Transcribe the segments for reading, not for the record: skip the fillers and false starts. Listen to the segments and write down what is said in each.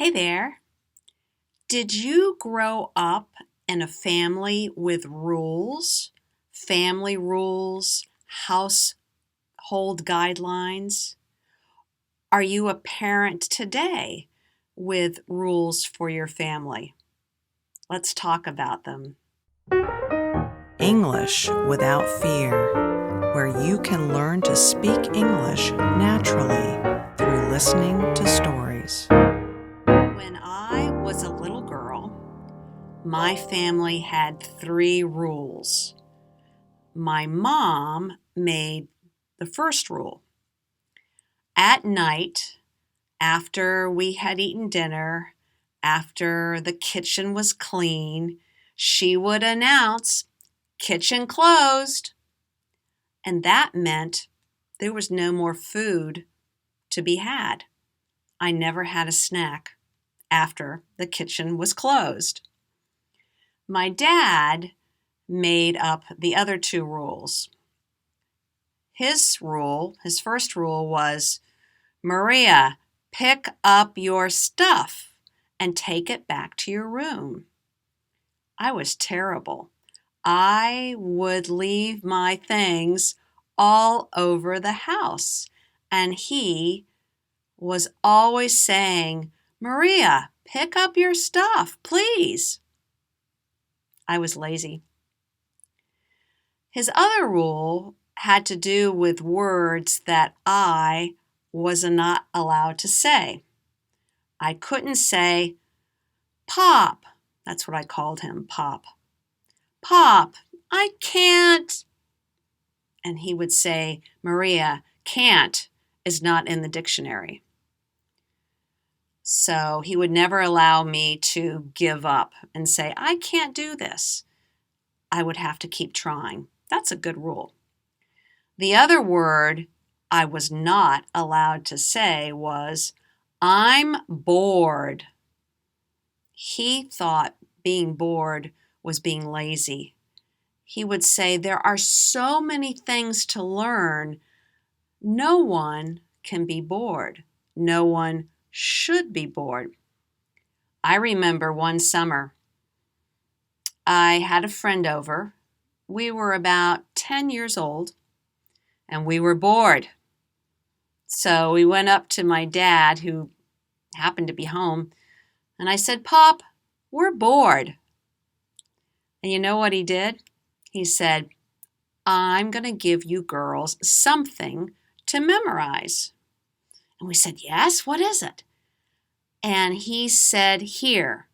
Hey there. Did you grow up in a family with rules, family rules, household guidelines? Are you a parent today with rules for your family? Let's talk about them. English without fear, where you can learn to speak English naturally through listening to stories. When I was a little girl, my family had three rules. My mom made the first rule. At night, after we had eaten dinner, after the kitchen was clean, she would announce, "Kitchen closed." And that meant there was no more food to be had. I never had a snack after the kitchen was closed. My dad made up the other two rules. His first rule was, "Maria, pick up your stuff and take it back to your room." I was terrible. I would leave my things all over the house, and he was always saying, "Maria, pick up your stuff, please." I was lazy. His other rule had to do with words that I was not allowed to say. I couldn't say, "Pop." That's what I called him, Pop. "Pop, I can't." And he would say, "Maria, can't is not in the dictionary." So he would never allow me to give up and say, "I can't do this." I would have to keep trying. That's a good rule. The other word I was not allowed to say was, "I'm bored." He thought being bored was being lazy. He would say, "There are so many things to learn. No one can be bored. No one should be bored." I remember one summer, I had a friend over. We were about 10 years old, and we were bored. So we went up to my dad, who happened to be home, and I said, "Pop, we're bored." And you know what he did? He said, "I'm going to give you girls something to memorize." And we said, "Yes, what is it?" And he said, "Here,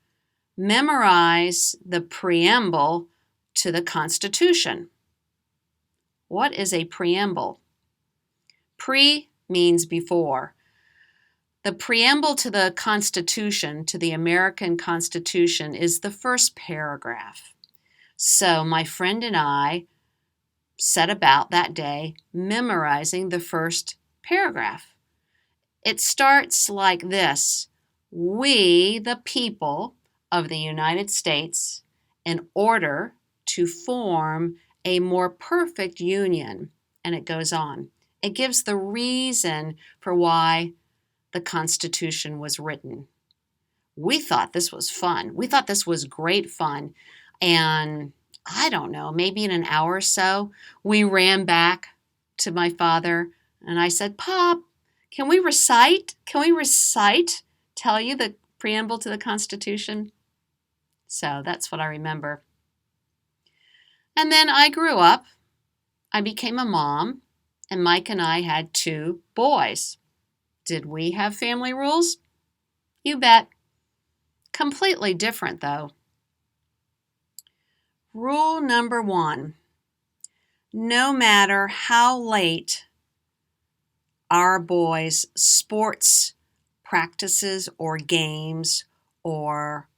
memorize the preamble to the Constitution." What is a preamble? Pre means before. The preamble to the Constitution, to the American Constitution, is the first paragraph. So my friend and I set about that day memorizing the first paragraph. It starts like this: "We, the people of the United States, in order to form a more perfect union," and it goes on. It gives the reason for why the Constitution was written. We thought this was fun. We thought this was great fun. And I don't know, maybe in an hour or so, we ran back to my father and I said, "Pop, can we recite? Can we recite? Tell you the preamble to the Constitution?" So that's what I remember. And then I grew up. I became a mom, and Mike and I had two boys. Did we have family rules? You bet. Completely different, though. Rule number one: no matter how late our boys' sports practices or games or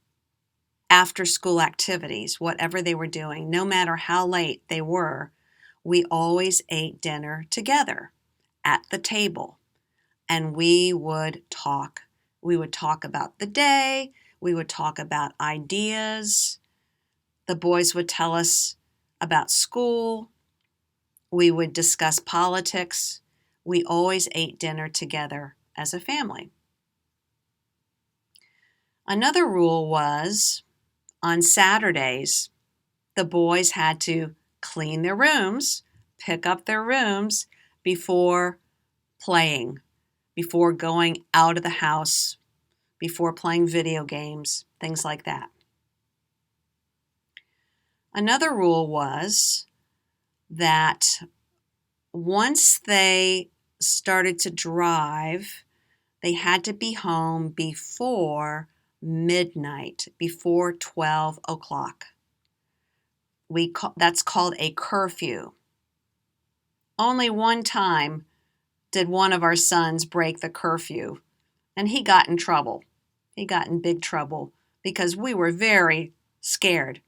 after school activities, whatever they were doing, no matter how late they were, we always ate dinner together at the table. And we would talk. We would talk about the day. We would talk about ideas. The boys would tell us about school. We would discuss politics. We always ate dinner together as a family. Another rule was on Saturdays, the boys had to clean their rooms, pick up their rooms before playing, before going out of the house, before playing video games, things like that. Another rule was that once they started to drive, they had to be home before midnight, before 12 o'clock. That's called a curfew. Only one time did one of our sons break the curfew, and he got in trouble. He got in big trouble because we were very scared.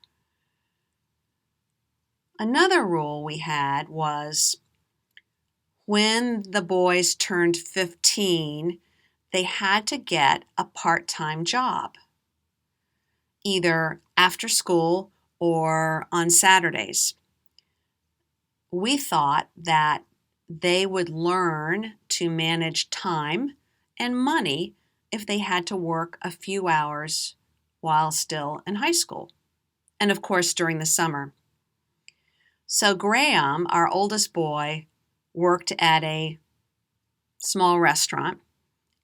Another rule we had was when the boys turned 15, they had to get a part-time job, either after school or on Saturdays. We thought that they would learn to manage time and money if they had to work a few hours while still in high school, and of course during the summer. So Graham, our oldest boy, worked at a small restaurant,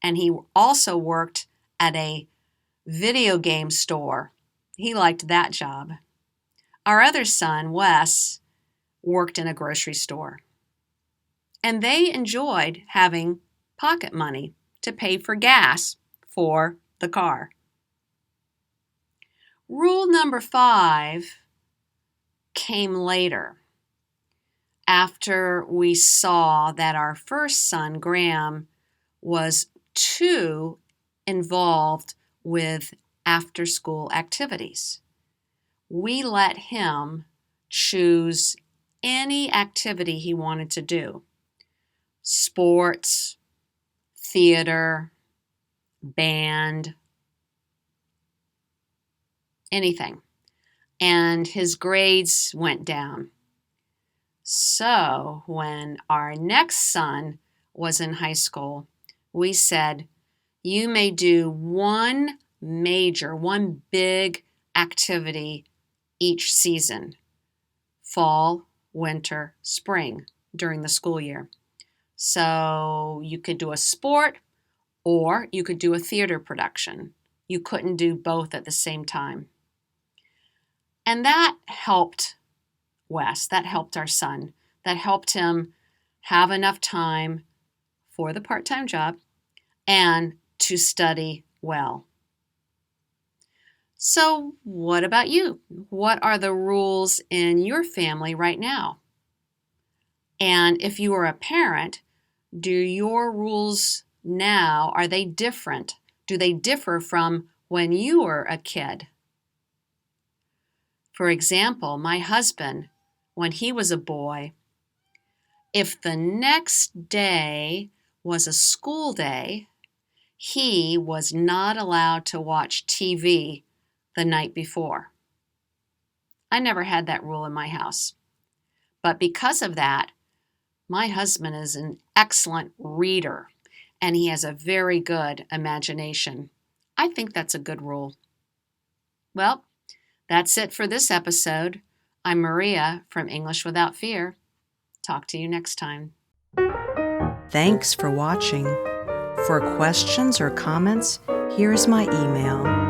and he also worked at a video game store. He liked that job. Our other son, Wes, worked in a grocery store. And they enjoyed having pocket money to pay for gas for the car. Rule number 5 came later, after we saw that our first son, Graham, was too involved with after-school activities. We let him choose any activity he wanted to do. Sports, theater, band, anything. And his grades went down. So when our next son was in high school, we said, you may do one big activity each season, fall, winter, spring, during the school year. So you could do a sport or you could do a theater production. You couldn't do both at the same time. And that helped Wes, that helped our son, that helped him have enough time for the part-time job and to study well. So what about you? What are the rules in your family right now? And if you are a parent, do your rules now, are they different? Do they differ from when you were a kid? For example, my husband, when he was a boy, if the next day was a school day, he was not allowed to watch TV the night before. I never had that rule in my house. But because of that, my husband is an excellent reader, and he has a very good imagination. I think that's a good rule. Well, that's it for this episode. I'm Maria from English Without Fear. Talk to you next time. Thanks for watching. For questions or comments, here's my email